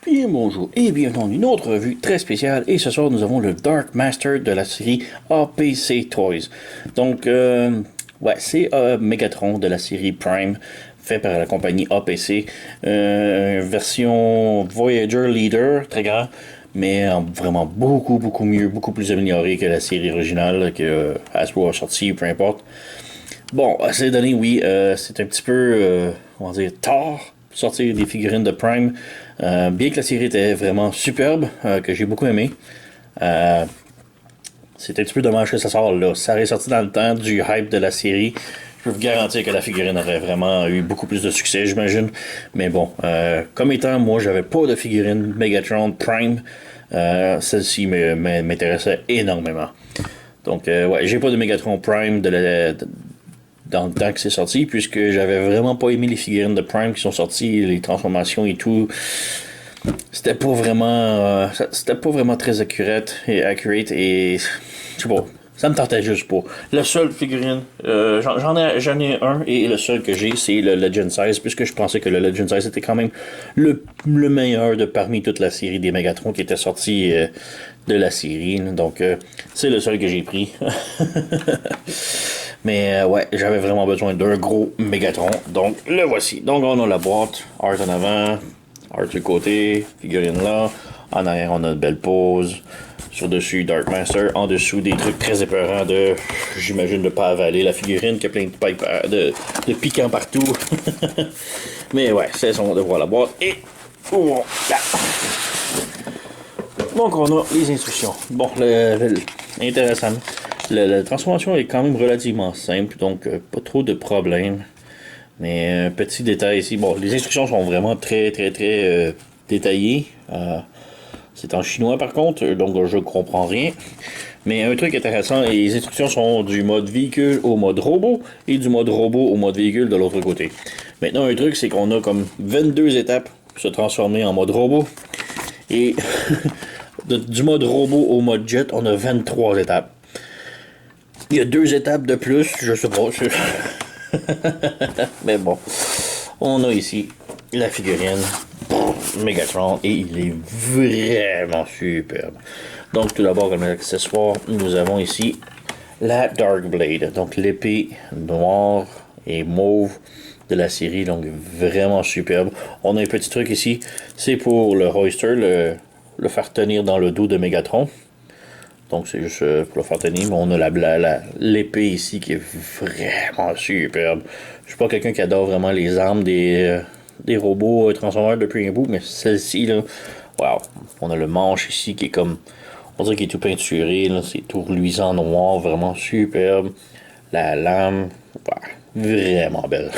Bien bonjour et bienvenue dans une autre revue très spéciale et ce soir nous avons le Dark Master de la série APC Toys. Donc c'est Megatron de la série Prime fait par la compagnie APC, version Voyager Leader, très grand, mais vraiment beaucoup mieux, beaucoup plus amélioré que la série originale que Hasbro a sorti, peu importe. Bon, à ces données, oui, c'est un petit peu, on va dire, tard pour sortir des figurines de Prime. Bien que la série était vraiment superbe, que j'ai beaucoup aimé. C'est un petit peu dommage que ça sorte là. Ça aurait sorti dans le temps du hype de la série. Je peux vous garantir que la figurine aurait vraiment eu beaucoup plus de succès, j'imagine. Mais bon, comme étant, moi, j'avais pas de figurine Megatron Prime. Celle-ci m'intéressait énormément. Donc, j'ai pas de Megatron Prime dans le temps que c'est sorti, puisque j'avais vraiment pas aimé les figurines de Prime qui sont sorties, les transformations et tout. C'était pas vraiment très accurate et je sais pas, ça me tentait juste pas. La seule figurine, j'en ai un et le seul que j'ai, c'est le Legend Size, puisque je pensais que le Legend Size était quand même le meilleur de parmi toute la série des Megatron qui était sorti de la série. Donc c'est le seul que j'ai pris. Mais j'avais vraiment besoin d'un gros Megatron. Donc le voici. Donc on a la boîte, art en avant, art du côté, figurine là. En arrière on a une belle pose. Sur dessus Dark Master. En dessous des trucs très épeurants de, j'imagine, de pas avaler la figurine qui a plein de pipes de piquants partout. Mais ouais, c'est son de voir la boîte. Et voilà. Donc on a les instructions. Bon, intéressant. La transformation est quand même relativement simple, donc pas trop de problèmes. Mais petit détail ici, bon, les instructions sont vraiment très détaillées. C'est en chinois par contre, donc je comprends rien. Mais un truc intéressant, les instructions sont du mode véhicule au mode robot et du mode robot au mode véhicule de l'autre côté. Maintenant, un truc, c'est qu'on a comme 22 étapes pour se transformer en mode robot. Et du mode robot au mode jet, on a 23 étapes. Il y a 2 étapes de plus, je sais pas. Mais bon, on a ici la figurine Megatron et il est vraiment superbe. Donc tout d'abord comme accessoire, nous avons ici la Dark Blade, donc l'épée noire et mauve de la série, donc vraiment superbe. On a un petit truc ici, c'est pour le hoister, le faire tenir dans le dos de Megatron. Donc c'est juste pour le faire tenir, mais on a l'épée ici qui est vraiment superbe. Je suis pas quelqu'un qui adore vraiment les armes des robots transformeurs depuis un bout, mais celle-ci là, wow. On a le manche ici qui est comme, on dirait qu'il est tout peinturé, là, c'est tout reluisant noir, vraiment superbe. La lame, wow, vraiment belle.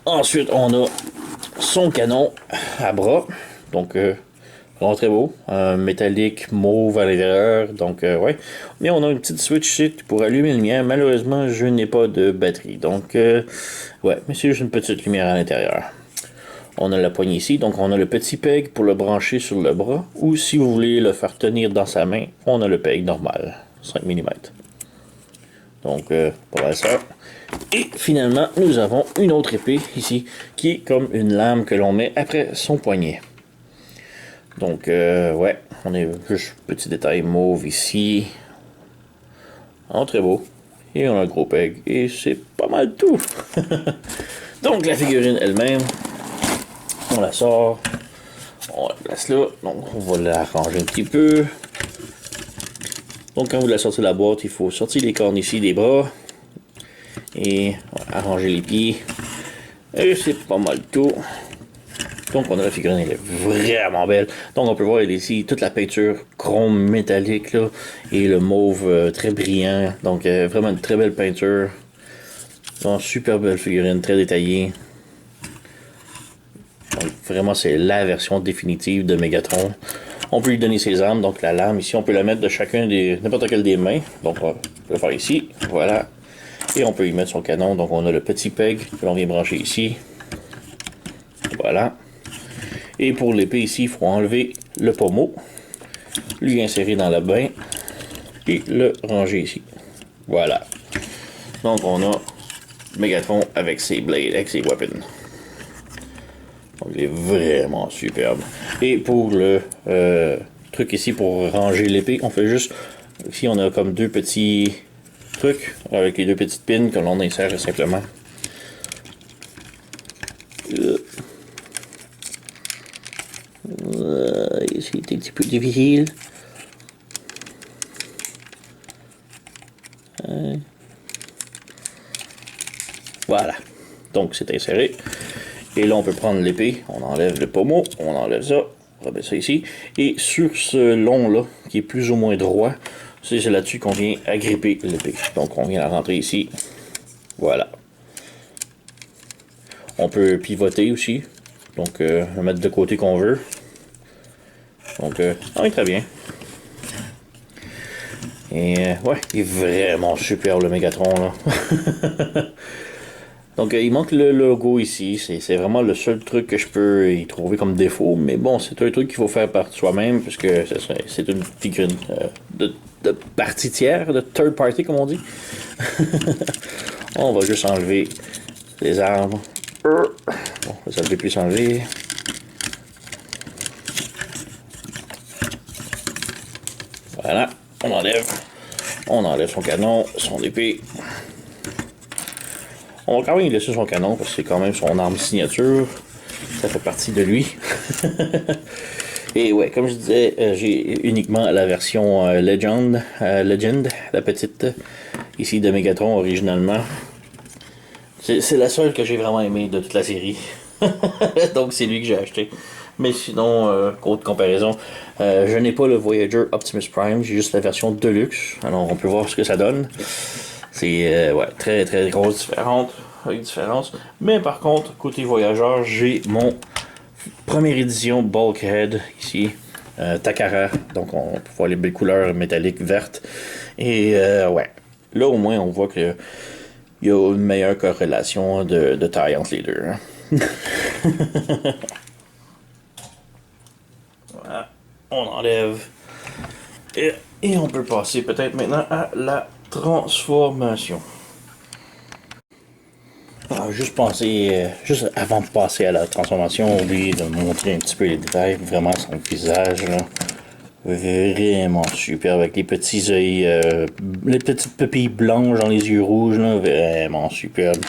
Ensuite, on a son canon à bras, donc vraiment très beau, métallique mauve à l'intérieur, donc ouais. Mais on a une petite switch ici pour allumer la lumière. Malheureusement, je n'ai pas de batterie, donc ouais, mais c'est juste une petite lumière à l'intérieur. On a la poignée ici, donc on a le petit peg pour le brancher sur le bras, ou si vous voulez le faire tenir dans sa main, on a le peg normal, 5 mm. Donc voilà ça. Et finalement, nous avons une autre épée ici, qui est comme une lame que l'on met après son poignet. Donc, ouais, on est juste petit détail mauve ici. Très beau. Et on a un gros peg. Et c'est pas mal tout. Donc, la figurine elle-même, on la sort. On la place là. Donc, on va la ranger un petit peu. Donc, quand vous la sortez de la boîte, il faut sortir les cornes ici des bras. Et arranger les pieds. Et c'est pas mal tout. Donc on a la figurine, elle est vraiment belle. Donc on peut voir ici toute la peinture chrome métallique là, et le mauve très brillant. Donc vraiment une très belle peinture. Donc super belle figurine, très détaillée. Donc vraiment c'est la version définitive de Megatron. On peut lui donner ses armes, donc la lame ici on peut la mettre de chacun des n'importe quelle des mains. Donc on peut le faire ici, voilà. Et on peut y mettre son canon. Donc on a le petit peg que l'on vient brancher ici. Voilà. Et pour l'épée ici, il faut enlever le pommeau, lui insérer dans le bain et le ranger ici. Voilà. Donc on a Megatron avec ses blades, avec ses weapons. Donc il est vraiment superbe. Et pour le truc ici pour ranger l'épée, on fait juste... Ici on a comme deux petits trucs avec les deux petites pins que l'on insère simplement. C'est un petit peu difficile. Voilà. Donc c'est inséré. Et là on peut prendre l'épée, on enlève le pommeau, on enlève ça, on remet ça ici. Et sur ce long là, qui est plus ou moins droit, c'est là-dessus qu'on vient agripper l'épée. Donc on vient la rentrer ici. Voilà. On peut pivoter aussi. Donc mettre de côté qu'on veut. Donc oui, très bien. Et ouais, il est vraiment super le Megatron là. Donc il manque le logo ici, c'est vraiment le seul truc que je peux y trouver comme défaut, mais bon, c'est un truc qu'il faut faire par soi-même, puisque c'est une figurine de partie tiers, de third party comme on dit. On va juste enlever les arbres. Bon, ça ne peut plus s'enlever. Voilà, on enlève son canon, son épée. On va quand même laisser son canon parce que c'est quand même son arme signature. Ça fait partie de lui. Et ouais, comme je disais, j'ai uniquement la version Legend, la petite ici de Megatron originalement. C'est la seule que j'ai vraiment aimée de toute la série. Donc c'est lui que j'ai acheté. Mais sinon, autre comparaison, je n'ai pas le Voyager Optimus Prime, j'ai juste la version Deluxe. Alors on peut voir ce que ça donne. C'est ouais, très très grosse différence. Mais par contre, côté voyageur, j'ai mon première édition Bulkhead ici. Takara. Donc on peut voir les belles couleurs métalliques vertes. Et ouais. Là au moins on voit que il y a une meilleure corrélation de taille entre les deux. Hein. Voilà. On enlève. Et on peut passer peut-être maintenant à la transformation. Alors, juste avant de passer à la transformation, oublié de montrer un petit peu les détails. Vraiment son visage là. Vraiment super avec les petits yeux, les petites pupilles blanches dans les yeux rouges là, vraiment superbe.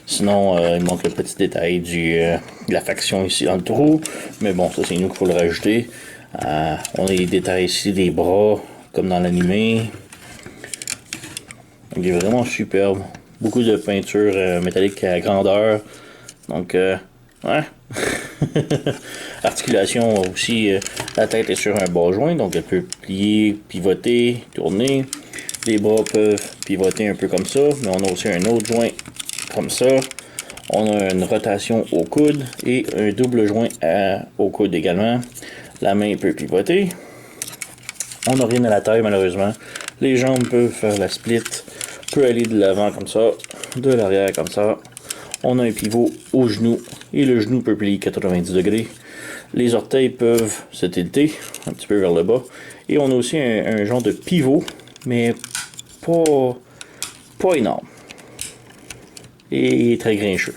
Sinon, il manque le petit détail de la faction ici dans le trou, mais bon, ça c'est nous qu'il faut le rajouter. On a les détails ici des bras, comme dans l'animé. Il est vraiment superbe. Beaucoup de peinture métallique à grandeur. Donc, ouais. Articulation aussi, la tête est sur un bas joint, donc elle peut plier, pivoter, tourner. Les bras peuvent pivoter un peu comme ça, mais on a aussi un autre joint comme ça. On a une rotation au coude et un double joint au coude également. La main peut pivoter. On n'a rien à la taille malheureusement. Les jambes peuvent faire la split, peut aller de l'avant comme ça, de l'arrière comme ça. On a un pivot au genou et le genou peut plier 90 degrés. Les orteils peuvent se tilter un petit peu vers le bas. Et on a aussi un genre de pivot, mais pas énorme. Et très grincheux.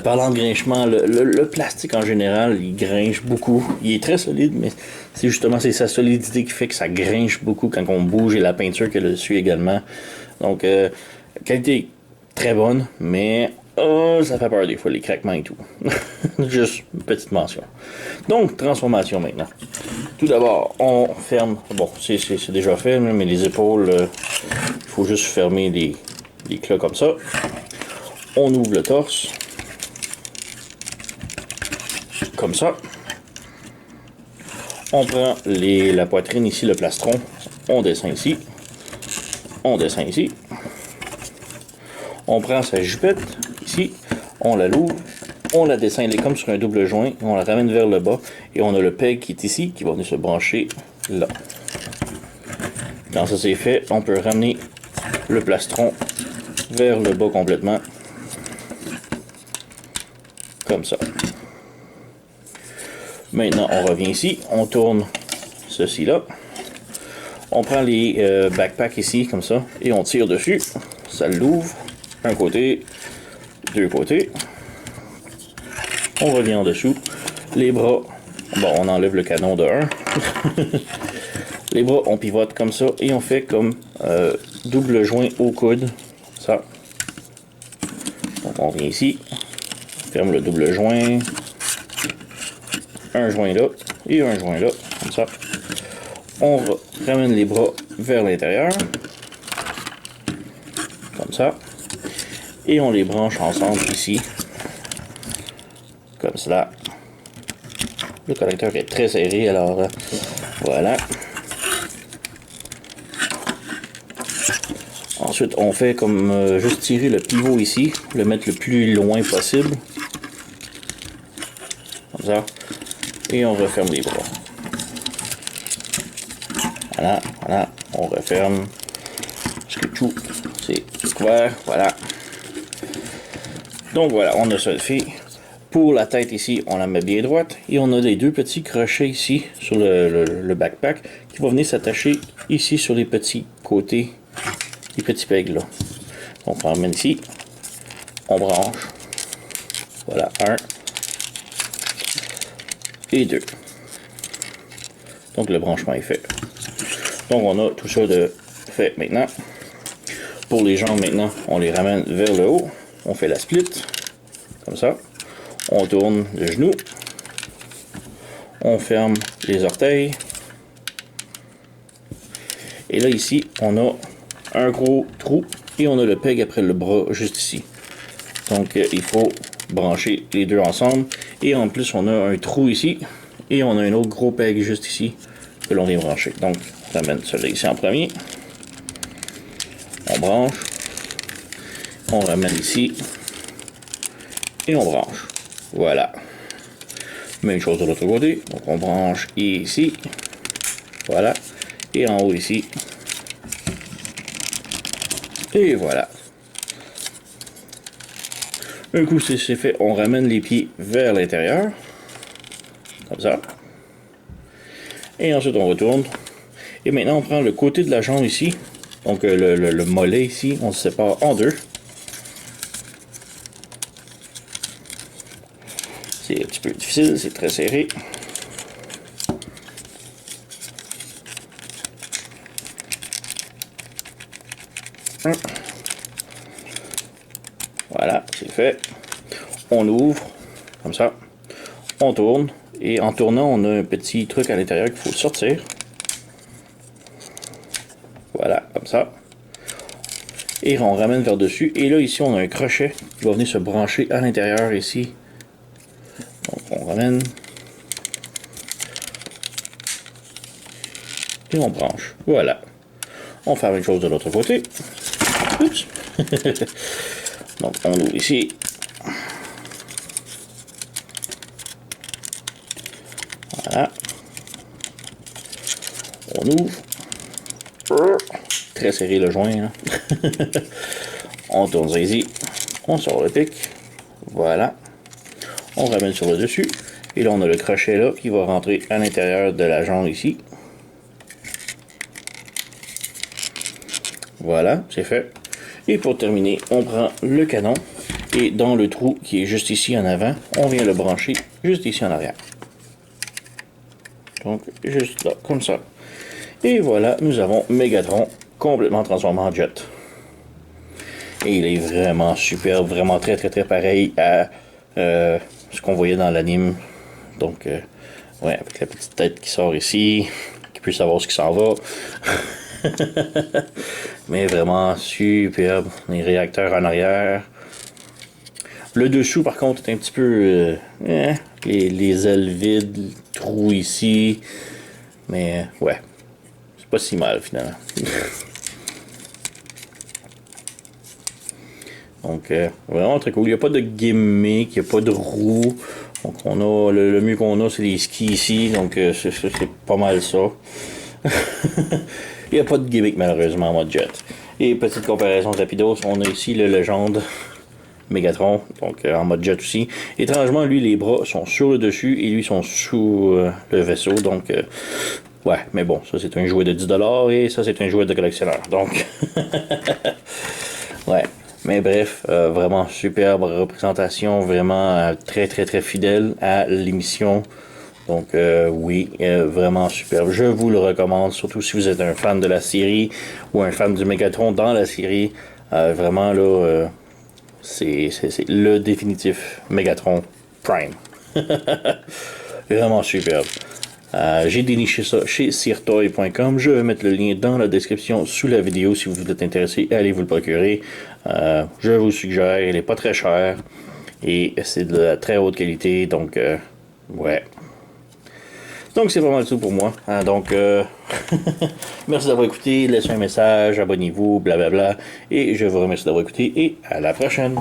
Parlant de grinchement, le plastique en général, il grinche beaucoup. Il est très solide, mais c'est justement sa solidité qui fait que ça grinche beaucoup quand on bouge et la peinture qu'elle dessus également. Donc, qualité très bonne, mais ça fait peur des fois, les craquements et tout. Juste une petite mention. Donc, transformation maintenant. Tout d'abord, on ferme. Bon, c'est déjà fait, mais les épaules, il faut juste fermer les clous comme ça. On ouvre le torse. Comme ça. On prend la poitrine ici, le plastron. On descend ici. On descend ici. On prend sa jupette ici. On la louvre. On la descend, elle est comme sur un double joint. On la ramène vers le bas. Et on a le peg qui est ici, qui va venir se brancher là. Quand ça c'est fait, on peut ramener le plastron vers le bas complètement. Comme ça. Maintenant, on revient ici. On tourne ceci là. On prend les backpacks ici, comme ça. Et on tire dessus. Ça l'ouvre. Un côté, deux côtés. On revient en dessous. Les bras, bon, on enlève le canon de 1. Les bras, on pivote comme ça et on fait comme double joint au coude. Ça. Donc on vient ici, ferme le double joint, un joint là et un joint là, comme ça. On ramène les bras vers l'intérieur, comme ça, et on les branche ensemble ici, comme cela. Le connecteur est très serré, alors voilà. Ensuite, on fait comme juste tirer le pivot ici, le mettre le plus loin possible. Comme ça. Et on referme les bras. Voilà, voilà. On referme. Parce que tout, c'est couvert. Voilà. Donc voilà, on a ça fait. Pour la tête ici, on la met bien droite. Et on a les deux petits crochets ici sur le backpack qui vont venir s'attacher ici sur les petits côtés. Les petits pegs là. Donc on ramène ici. On branche. Voilà, 1 et 2. Donc le branchement est fait. Donc on a tout ça de fait maintenant. Pour les jambes maintenant, on les ramène vers le haut. On fait la split. Comme ça. On tourne le genou. On ferme les orteils. Et là ici, on a un gros trou et on a le peg après le bras juste ici. Donc il faut brancher les deux ensemble. Et en plus, on a un trou ici et on a un autre gros peg juste ici que l'on vient brancher. Donc on ramène celui-là ici en premier. On branche. On ramène ici. Et on branche. Voilà. Même chose de l'autre côté. Donc on branche ici. Voilà. Et en haut ici. Et voilà. Un coup c'est fait, on ramène les pieds vers l'intérieur. Comme ça. Et ensuite on retourne. Et maintenant on prend le côté de la jambe ici. Donc le mollet ici, on se sépare en deux. C'est un petit peu difficile, c'est très serré. Voilà, c'est fait. On ouvre, comme ça. On tourne. Et en tournant, on a un petit truc à l'intérieur qu'il faut sortir. Voilà, comme ça. Et on ramène vers dessus. Et là, ici, on a un crochet qui va venir se brancher à l'intérieur ici. Donc, on ramène. Et on branche. Voilà. On fait la même chose de l'autre côté. Oups. Donc, on ouvre ici. Voilà. On ouvre. Très serré le joint. Hein. On tourne ça ici. On sort le pic. Voilà. On ramène sur le dessus. Et là, on a le crochet là qui va rentrer à l'intérieur de la jambe ici. Voilà, c'est fait. Et pour terminer, on prend le canon. Et dans le trou qui est juste ici en avant, on vient le brancher juste ici en arrière. Donc, juste là, comme ça. Et voilà, nous avons Megatron complètement transformé en jet. Et il est vraiment superbe, vraiment très pareil à ce qu'on voyait dans l'anime. Donc, ouais, avec la petite tête qui sort ici, qui peut savoir ce qui s'en va. Mais vraiment superbe. Les réacteurs en arrière. Le dessous, par contre, est un petit peu... les ailes vides, le trou ici. Mais, ouais. C'est pas si mal, finalement. Donc, vraiment très cool. Il n'y a pas de gimmick, il n'y a pas de roue. Donc, on a le mieux qu'on a, c'est les skis ici. Donc, c'est pas mal ça. Il n'y a pas de gimmick, malheureusement, en mode jet. Et petite comparaison rapidos, on a ici le Légende Megatron, donc en mode jet aussi. Étrangement, lui, les bras sont sur le dessus et lui sont sous le vaisseau. Donc, ouais, mais bon, ça c'est un jouet de 10$ et ça c'est un jouet de collectionneur. Donc, ouais. Mais bref, vraiment superbe représentation, vraiment très très très fidèle à l'émission. Donc oui, vraiment superbe. Je vous le recommande, surtout si vous êtes un fan de la série ou un fan du Megatron dans la série. Vraiment là, c'est le définitif Megatron Prime. Vraiment superbe. J'ai déniché ça chez sirtoy.com. Je vais mettre le lien dans la description sous la vidéo si vous êtes intéressé. Allez vous le procurer. Je vous suggère, il n'est pas très cher et c'est de la très haute qualité. Donc, ouais. Donc, c'est vraiment tout pour moi. Donc, merci d'avoir écouté. Laissez un message, abonnez-vous, blablabla. Et je vous remercie d'avoir écouté et à la prochaine.